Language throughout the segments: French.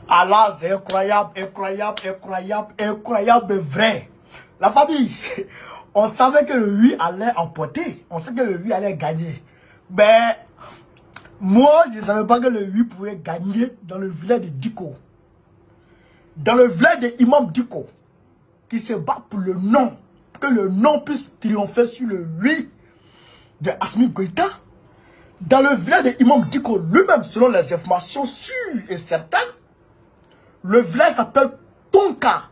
Ah là, c'est incroyable, incroyable, incroyable, incroyable, mais vrai. La famille, on savait que le 8 allait emporter. On savait que le 8 allait gagner. Mais moi, je ne savais pas que le 8 pouvait gagner dans le village de Diko. Dans le village de Imam Diko, qui se bat pour le nom. Que le nom puisse triompher sur le 8 de Assimi Goïta. Dans le village de Imam Diko lui-même, selon les informations sûres et certaines, le village s'appelle Tonka.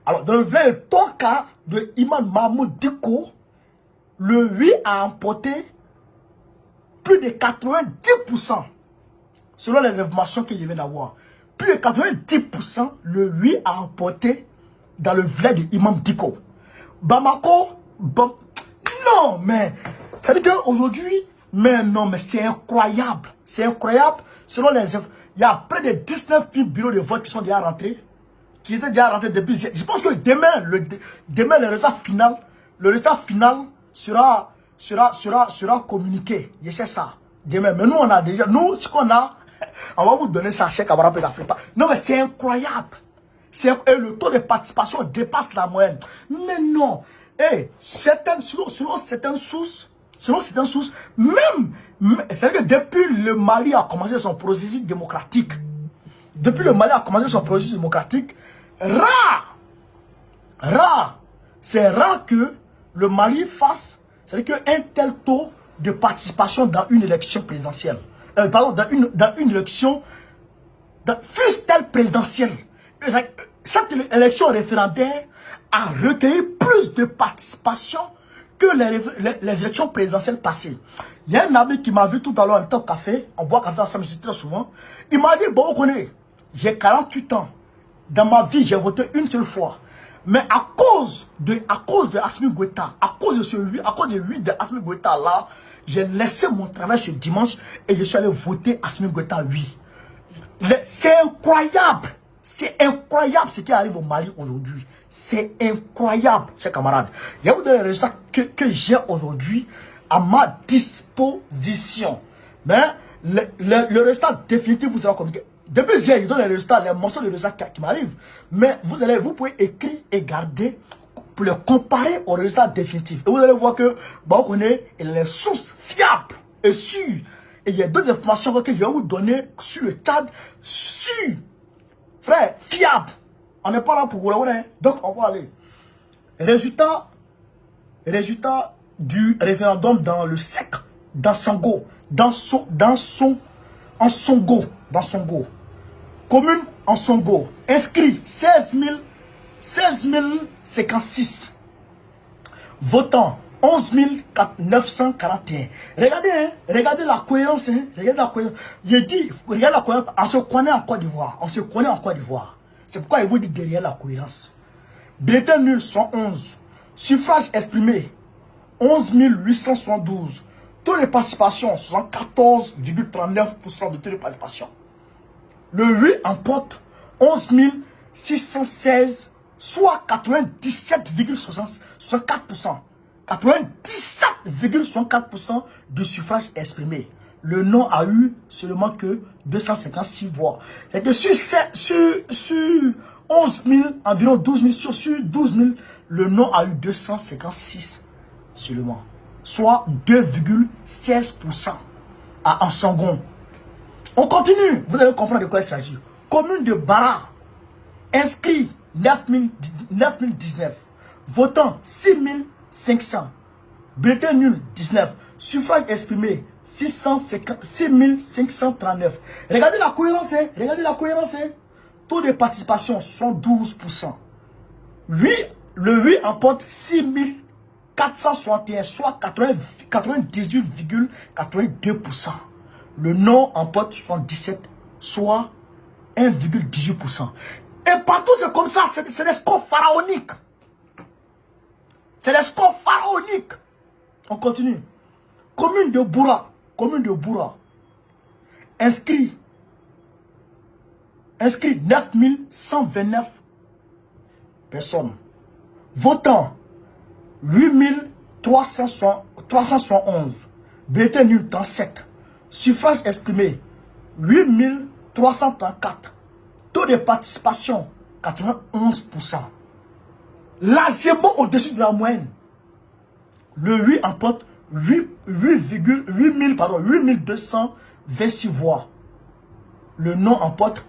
Alors, dans le village de Tonka, de Imam Mahmoud Diko, le 8 a emporté plus de 90%. Selon les informations que je viens d'avoir. Plus de 90%, le 8 a emporté dans le village de Imam Diko. Bamako, non, mais, ça veut dire qu'aujourd'hui, mais non, mais c'est incroyable. C'est incroyable. Selon les informations, il y a près de 19 000 bureaux de vote qui sont déjà rentrés. Qui étaient déjà rentrés depuis. Je pense que demain, le résultat final sera communiqué. Je sais ça. Demain. Mais nous, on a déjà. Nous, ce qu'on a, on va vous donner ça à Cheikh Abraham d'Afrique. Non, mais c'est incroyable. Et le taux de participation dépasse la moyenne. Mais non. Et selon certaines sources, même, c'est-à-dire que depuis le Mali a commencé son processus démocratique, c'est rare que le Mali fasse, c'est-à-dire qu'un tel taux de participation dans une élection présidentielle, dans une élection, fût-elle présidentielle, cette élection référendaire a recueilli plus de participation que les élections présidentielles passées. Il y a un ami qui m'a vu tout à l'heure, on était au café, on boit café ensemble très souvent. Il m'a dit, bon, on connaît, j'ai 48 ans. Dans ma vie, j'ai voté une seule fois. Mais à cause de Assimi Goïta, à cause de 8 de Assimi Goïta là, j'ai laissé mon travail ce dimanche et je suis allé voter Assimi Goïta 8. C'est incroyable. C'est incroyable ce qui arrive au Mali aujourd'hui. C'est incroyable, chers camarades. Je vais vous donner les résultats que j'ai aujourd'hui à ma disposition. Mais le résultat définitif vous sera communiqué. Depuis hier, je donne les résultats, les morceaux de résultats qui m'arrivent. Mais vous pouvez écrire et garder pour les comparer aux résultats définitifs. Et vous allez voir que on connaît les sources fiables et sûres. Et il y a d'autres informations que je vais vous donner sur le cadre sûr. Frère, fiable. On n'est pas là pour vous la hein. Donc, on va aller. Résultat du référendum dans le SEC, dans Songo, dans Songo. Commune en Songo. Inscrit 16 056. Votant 11 941. Regardez, hein, regardez la cohérence. Hein, regardez la cohérence. Je dis, regardez la cohérence. On se connaît en Côte d'Ivoire. C'est pourquoi il vous dit derrière la cohérence. Bulletin nul 111. Suffrage exprimé 11 872. Taux de participation 74,39% de taux de participation. Le 8 emporte 11 616, soit 97,64%. 97,64% de suffrage exprimé. Le non a eu seulement que 256 voix. C'est que sur 11 000, environ 12 000, sur 12 000, le non a eu 256 seulement. Soit 2,16% à Ansangon. On continue. Vous allez comprendre de quoi il s'agit. Commune de Bara. Inscrit 9 019. Votant 6 500. Bulletin nul 19. Suffrage exprimé 6 539. Regardez la cohérence. Regardez la cohérence. Taux de participation 72%. Le 8 emporte 6 461, soit 98,82%. Le non emporte 77, soit 1,18%. Et partout c'est comme ça, c'est des scores pharaoniques. C'est des scores pharaoniques. On continue. Commune de Boura. Inscrit 9129 personnes. Votant 8371. Bulletin nul 37. Suffrage exprimé 8334. Taux de participation, 91%. Largement au-dessus de la moyenne. Le oui emporte 8226 voix. Le non emporte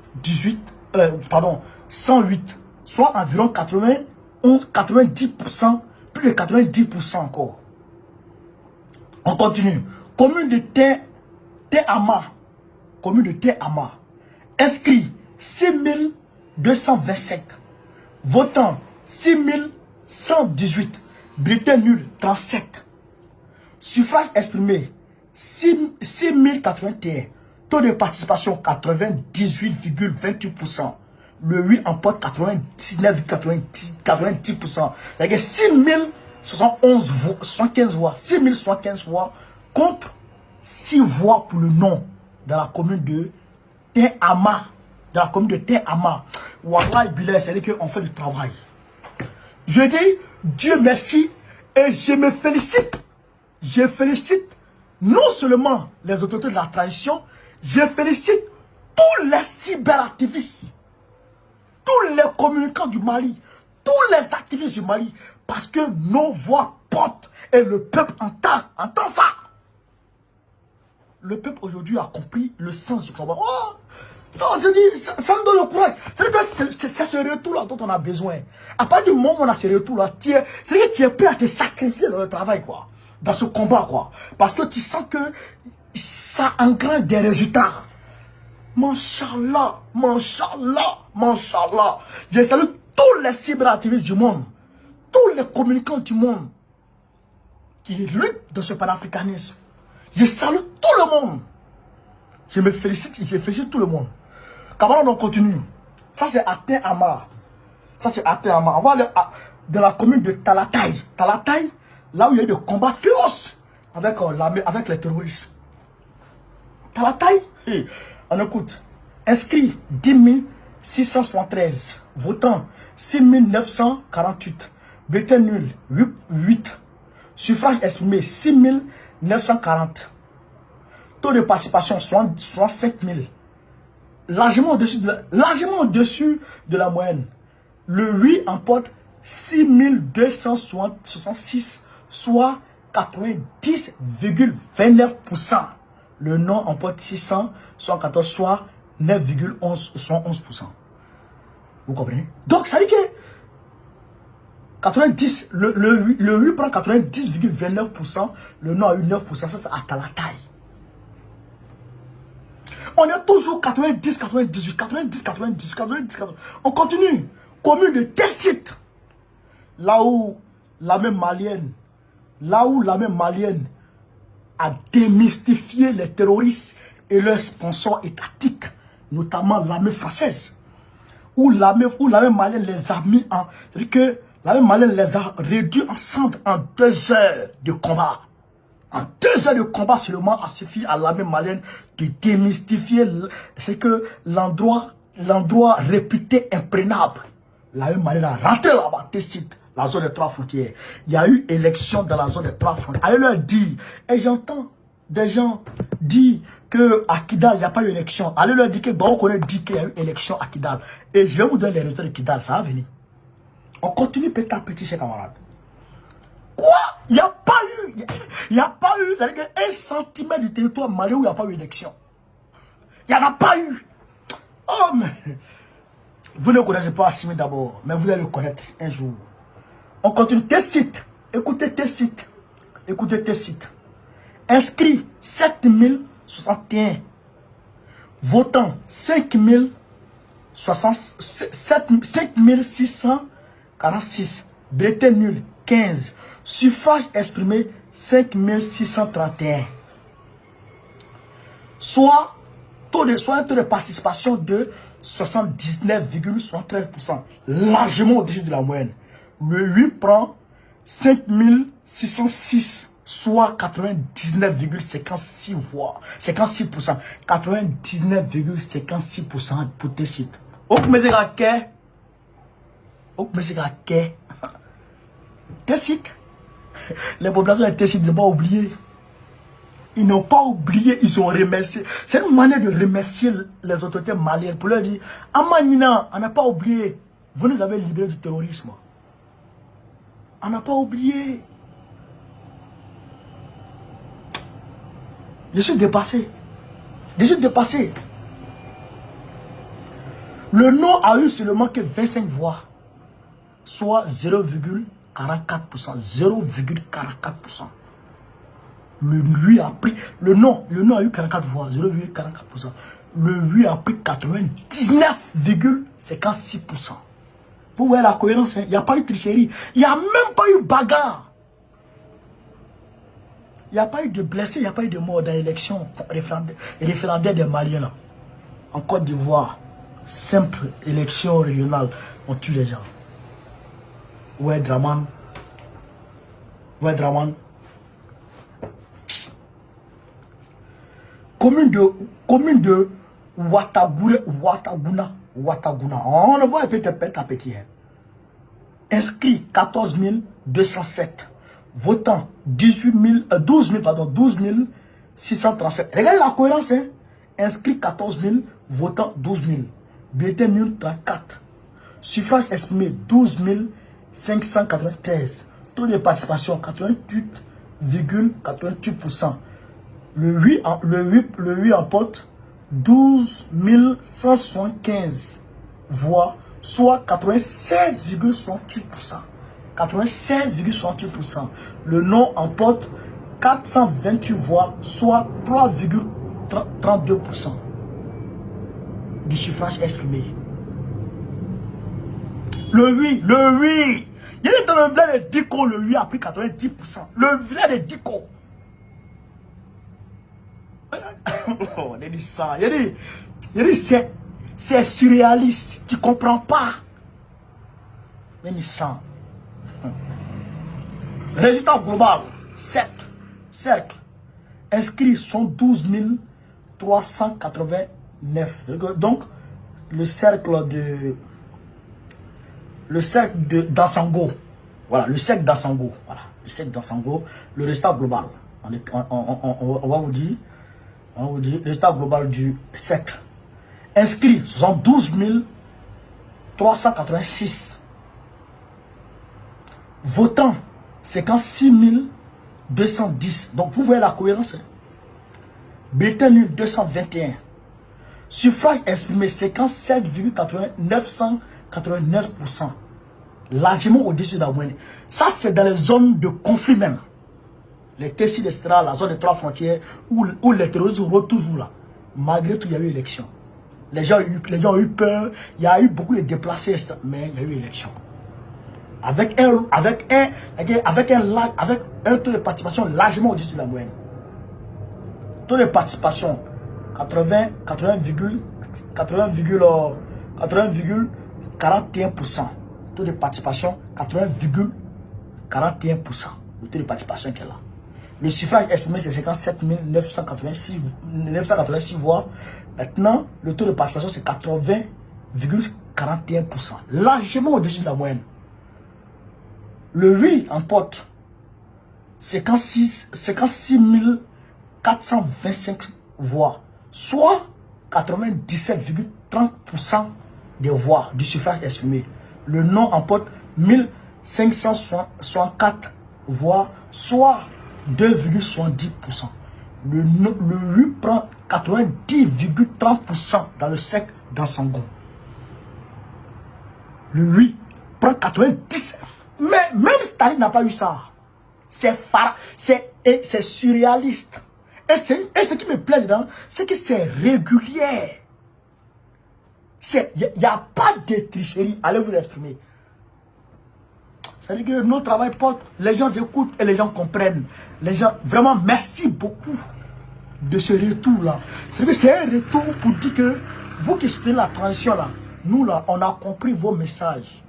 108, soit environ 90%, plus de 90% encore. On continue. Commune de Té-Ama. Commune de Té-Ama. Inscrit 6225. Votant 6118. Bulletin nul 37. Suffrage exprimé 6081. Taux de participation 98,28%. Le oui emporte 99,90%. C'est-à-dire 6075 voix. 6075 voix contre 6 voix pour le non dans la commune de Té-Ama. Dans la commune de Té-Ama. Wallah Bilal, c'est-à-dire qu'on fait du travail. Je dis Dieu merci et je me félicite. Je félicite non seulement les autorités de la tradition, je félicite tous les cyberactivistes, tous les communicants du Mali, tous les activistes du Mali, parce que nos voix portent et le peuple entend ça. Le peuple aujourd'hui a compris le sens du combat. Oh, non, je dis, ça me donne le courage. C'est ce retour-là dont on a besoin. À partir du moment où on a ce retour-là, c'est que tu es prêt à te sacrifier dans le travail, quoi. Dans ce combat, quoi. Parce que tu sens que ça engrange des résultats. Masha'Allah, Masha'Allah, Masha'Allah. Je salue tous les cyberactivistes du monde, tous les communicants du monde qui luttent dans ce panafricanisme. Je salue tout le monde. Je me félicite et je félicite tout le monde. Camarades, on continue. Ça, c'est à Té-Ama. Ça, c'est à Té-Ama. On va aller dans la commune de Talatay. Talatay, là où il y a eu des combats féroces avec les terroristes. Talatay, on écoute. Inscrit 10 673. Votant 6 948. Bulletin nul 8. Suffrage exprimé 6 940. Taux de participation 65 000. Largement au-dessus de la moyenne. Le oui emporte 6 266, soit 90,29%. Le non emporte 614, soit 9,11%. Vous comprenez? Donc, ça dit que 90, le oui prend 90,29%, le non a eu 9%, ça c'est à Talatay. On est toujours 90, 98, 90, 98, 90, 90. On continue. Commune de Tessit. Là où l'armée malienne a démystifié les terroristes et leurs sponsors étatiques, notamment l'armée française. Où l'armée malienne les a mis en... C'est-à-dire que l'armée malienne les a réduits ensemble en 2 heures de combat. En 2 heures de combat seulement a suffi à l'armée malienne de démystifier c'est que l'endroit réputé imprégnable. L'armée malienne a rentré là-bas, Tessit, la zone des 3 frontières. Il y a eu élection dans la zone des 3 frontières. Allez leur dire, et j'entends des gens dire qu'à Kidal, il n'y a pas eu élection. Allez leur dire que Barouk dit qu'il y a eu élection à Kidal. Et je vais vous donner les résultats de Kidal, ça va venir. On continue petit à petit, chers camarades. Quoi? Il n'y a pas eu, c'est-à-dire un centimètre du territoire malien où il n'y a pas eu élection. Il n'y en a pas eu. Oh, mais vous ne connaissez pas Assimi d'abord, mais vous allez le connaître un jour. On continue. Tessit. Écoutez Tessit. Écoutez Tessit. Inscrit 7061. Votant 5646. Bulletin nul 15. Suffrage exprimé 5631. Soit un taux de participation de 79,73%. Largement au-dessus de la moyenne. Le 8 prend 5606, soit 99,56 voix. 56%. 99,56% pour tes sites. Tessit. Les populations de Tessit ne pas oublier. Ils n'ont pas oublié, ils ont remercié. C'est une manière de remercier les autorités maliennes pour leur dire, Amanina, on n'a pas oublié, vous nous avez libérés du terrorisme. On n'a pas oublié. Je suis dépassé. Je suis dépassé. Le non a eu seulement que 25 voix, soit 0,44%. 0,44%. Le oui a pris, le non a eu 44 voix, 0,44%. Le oui a pris 99,56%. Vous voyez la cohérence, il n'y a pas eu de tricherie. Il n'y a même pas eu bagarre. Il n'y a pas eu de blessés, il n'y a pas eu de morts dans l'élection référendaire des Maliens. Là. En Côte d'Ivoire, simple élection régionale, on tue les gens. Ouais, Draman. Ouais, Draman. Commune de Ouattaguna. On le voit un petit à petit. Inscrit 14 207. Votant 12 637. Regardez la cohérence. Hein? Inscrit 14 000, votant 12 000. Bulletin nul 34. Suffrage exprimé 12 593. Taux de participation 88,88%. Le 8 emporte 12 175 voix, soit 96,68%. 96,68%. Le non emporte 428 voix, soit 3,32% du suffrage exprimé. Le oui. Il est dans le village de Diko, le oui a pris 90%. Le village de Diko. Oh, il dit ça. Il dit c'est surréaliste. Tu comprends pas. Il dit ça. Résultat global, cercle. Inscrits sont 12 389. Donc, le cercle d'Ansango. Voilà, le cercle d'Ansango. Voilà, le cercle d'Ansango. Le résultat global. On va vous dire. Le résultat global du cercle. Inscrits 72 386. Votants 56 210. Donc vous voyez la cohérence. Hein? Bulletin nul 221. Suffrage exprimé 57,989%. Largement au-dessus de la moyenne. Ça c'est dans les zones de conflit même. Les Tessis, etc., la zone des trois frontières, où les terroristes sont toujours là. Malgré tout, il y a eu élection. Les gens ont eu peur, il y a eu beaucoup de déplacés, mais il y a eu élection. Avec un taux de participation largement au-dessus de la moyenne. Taux de participation 80,41%. Taux de participation 80,41%. Le taux de participation qui est là. Le suffrage exprimé c'est 57 986 voix. Maintenant, le taux de participation c'est 80,41%. Largement au-dessus de la moyenne. Le oui emporte 56 425 voix, soit 97,30% des voix du suffrage exprimé. Le non emporte 1564 voix, soit 2,70%. Le oui prend 90,30% dans le cercle d'Ansango. Le oui prend 90%. Mais même Staline n'a pas eu ça. C'est surréaliste. Et ce qui me plaît dedans, c'est que c'est régulier. Il n'y a pas de tricherie. Allez vous l'exprimer. C'est-à-dire que notre travail porte, les gens écoutent et les gens comprennent. Les gens, vraiment, merci beaucoup de ce retour-là. C'est un retour pour dire que vous qui soutenez la transition là, nous là, on a compris vos messages.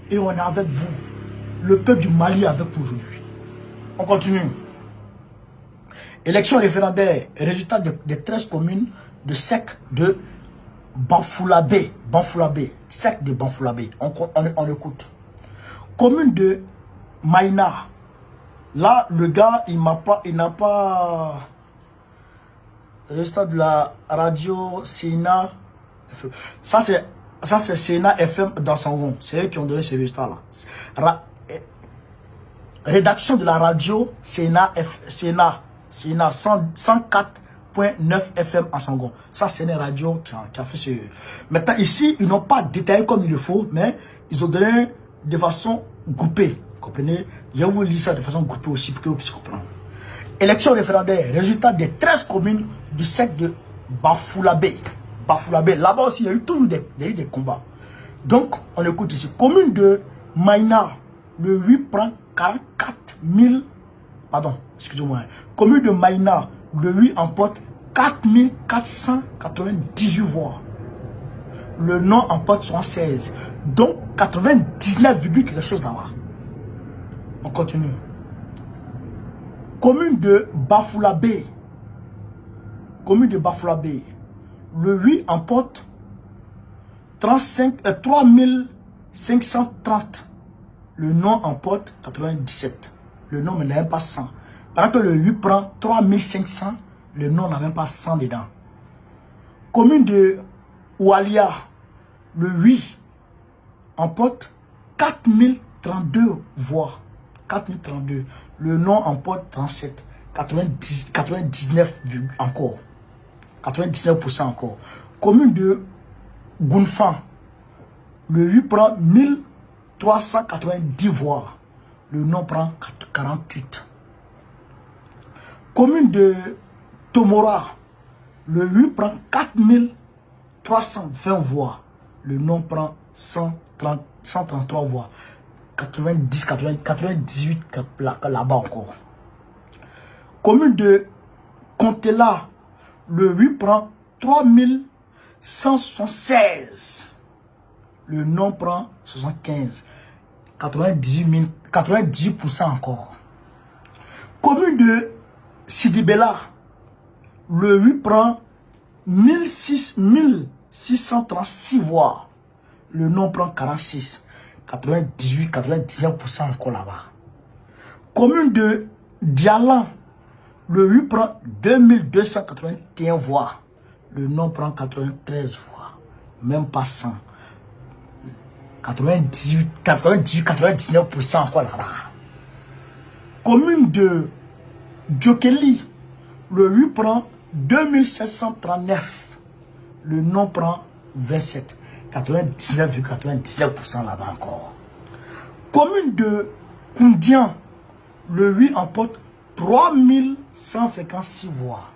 Et on est avec vous. Le peuple du Mali est avec vous aujourd'hui. On continue. Élection référendaire. Résultat des 13 communes de sec de Banfoulabé. Sec de Banfoulabé. On écoute. Commune de Maïna. Là, le gars, il n'a pas résultat de la radio Sénat. Ça, c'est Sénat FM dans son rond. C'est eux qui ont donné ces résultats-là. Rédaction de la radio Sénat 104.9 FM en Sangon. Ça, c'est une radio qui a fait ce... Maintenant, ici, ils n'ont pas détaillé comme il le faut, mais ils ont donné de façon groupée. Comprenez? Je vais vous lire ça de façon groupée aussi pour que vous puissiez comprendre. Élection référendaire, résultat des 13 communes du secteur de Bafoulabé. Bafoulabé, là-bas aussi, il y a eu toujours des combats. Donc, on écoute ici. Commune de Maïna, le 8 prend 44 000... Pardon, excusez-moi. Commune de Maïna, le 8 emporte 4 498 voix. Le non emporte 76. Donc, 99, quelque chose là-bas. On continue. Commune de Bafoulabé. Commune de Bafoulabé. Le 8 emporte 3530. Le non emporte 97. Le non n'a même pas 100. Pendant que le 8 prend 3500, le non n'a même pas 100 dedans. Commune de Oualia. Le 8 emporte 4032 voix. 4032. Le non emporte 37. 99 encore. 99% encore. Commune de Gounfan. Le 8 prend 1390 voix. Le non prend 48. Commune de Tomora. Le 8 prend 4320 voix. Le non prend 133 voix. 90, 98 là-bas encore. Commune de Contela. Le 8 prend 3176. Le non prend 75. 90% encore. Commune de Sidibella. Le 8 prend 1636 voix. Le non prend 46. 99% encore là-bas. Commune de Dialan. Le 8 prend 2281 voix. Le non prend 93 voix. Même pas 100. 99% encore là-bas. Commune de Djokeli. Le 8 prend 2739. Le non prend 27. 99,99% là-bas encore. Commune de Koundian. Le 8 emporte 3156 voix.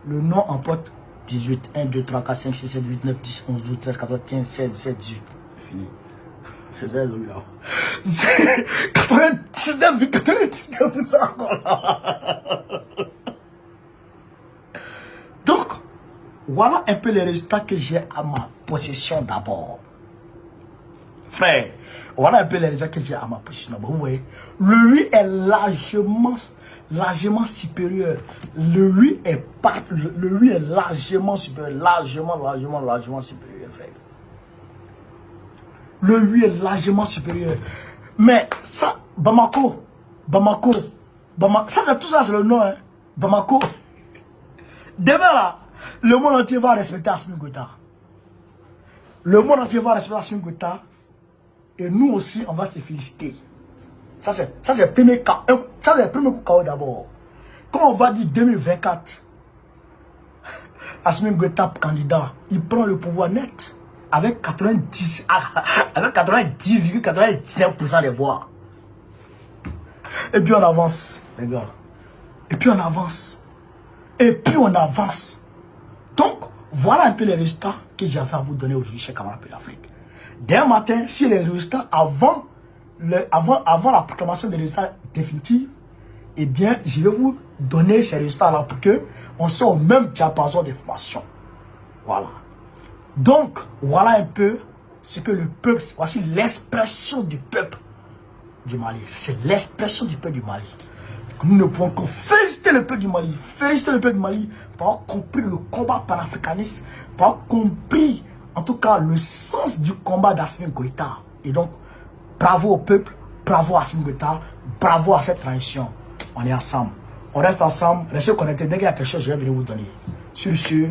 Le non emporte 18. 1, 2, 3, 4, 5, 6, 7, 8, 9, 10, 11, 12, 13, 14, 15, 16, 17, 18. C'est fini. C'est ça, là. 99,99% encore là. Donc, voilà un peu les résultats que j'ai à ma possession d'abord. Frère, voilà un peu les résultats que j'ai à ma possession d'abord. Vous voyez, le 8 est largement supérieur. Le 8 est largement supérieur. Largement supérieur, frère. Le 8 est largement supérieur. Mais ça, Bamako, ça c'est tout ça, c'est le nom, hein. Bamako. Demain là, le monde entier va respecter Assimi Goïta. Le monde entier va respecter Assimi Goïta. Et nous aussi, on va se féliciter. Ça c'est le premier cas. Ça c'est le premier coup KO d'abord. Quand on va dire 2024, Assimi Goïta candidat, il prend le pouvoir net avec 90,99% des voix. Et puis on avance, les gars. Et puis on avance. Donc, voilà un peu les résultats que j'avais à vous donner aujourd'hui chez Camarade d'Afrique. Demain matin, si les résultats avant la proclamation des résultats définitifs, eh bien, je vais vous donner ces résultats-là pour que on soit au même diapason d'informations. Voilà. Donc, voilà un peu ce que le peuple, voici l'expression du peuple du Mali. C'est l'expression du peuple du Mali. Nous ne pouvons que féliciter le peuple du Mali. Féliciter le peuple du Mali pour avoir compris le combat panafricaniste, pour avoir compris, en tout cas, le sens du combat d'Assimi Goïta. Et donc, bravo au peuple, bravo à Assimi Goïta, bravo à cette transition. On est ensemble. On reste ensemble. Restez connectés. Dès qu'il y a quelque chose, je vais venir vous donner. Sur ce,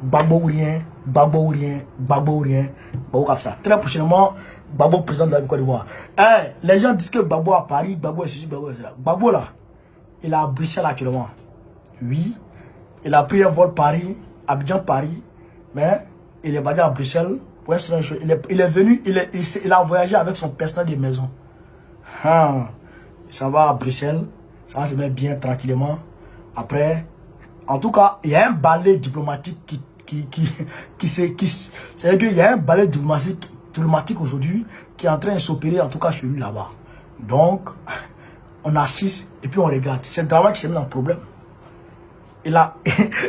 Gbagbo ou rien, Gbagbo ou rien, Gbagbo ou rien, Gbagbo comme ça. Très prochainement, Gbagbo président de la Côte d'Ivoire. Les gens disent que Gbagbo à Paris, Gbagbo est ceci, Gbagbo est cela. Gbagbo là, il est à Bruxelles actuellement. Oui, il a pris un vol Paris, Abidjan-Paris, mais il est basé à Bruxelles. Pour il est venu, il a voyagé avec son personnel de maison. Ça va à Bruxelles, ça va se mettre bien tranquillement. Après, en tout cas, il y a un balai diplomatique c'est-à-dire qu'il y a un balai diplomatique aujourd'hui qui est en train de s'opérer, en tout cas chez lui là-bas. Donc, on assiste et puis on regarde. C'est le travail qui se met dans le problème. Il a,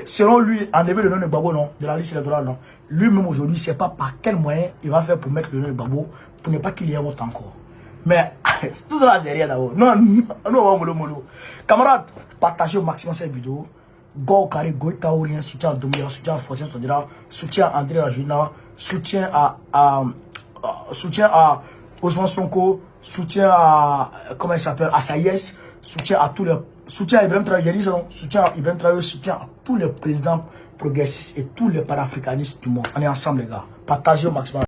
selon lui, enlever le nom de Gbagbo, non, de la liste électorale, non. Lui-même aujourd'hui, il ne sait pas par quel moyen il va faire pour mettre le nom de Gbagbo pour ne pas qu'il y ait autre encore. Mais tout ça, c'est rien d'abord. Non, non. Camarades, partagez au maximum cette vidéo. Go carré, go taourien, soutien à Doumbia, soutien à Fortune Sondira, soutien à André Rajuna, soutien à Ousmane Sonko, soutien à, comment il s'appelle, à Saïs, soutien à tous les, soutien à Ibrahim Traoré, soutien à Ibrahim Traoré, soutien à tous les présidents progressistes et tous les panafricanistes du monde. On est ensemble les gars. Partagez au maximum.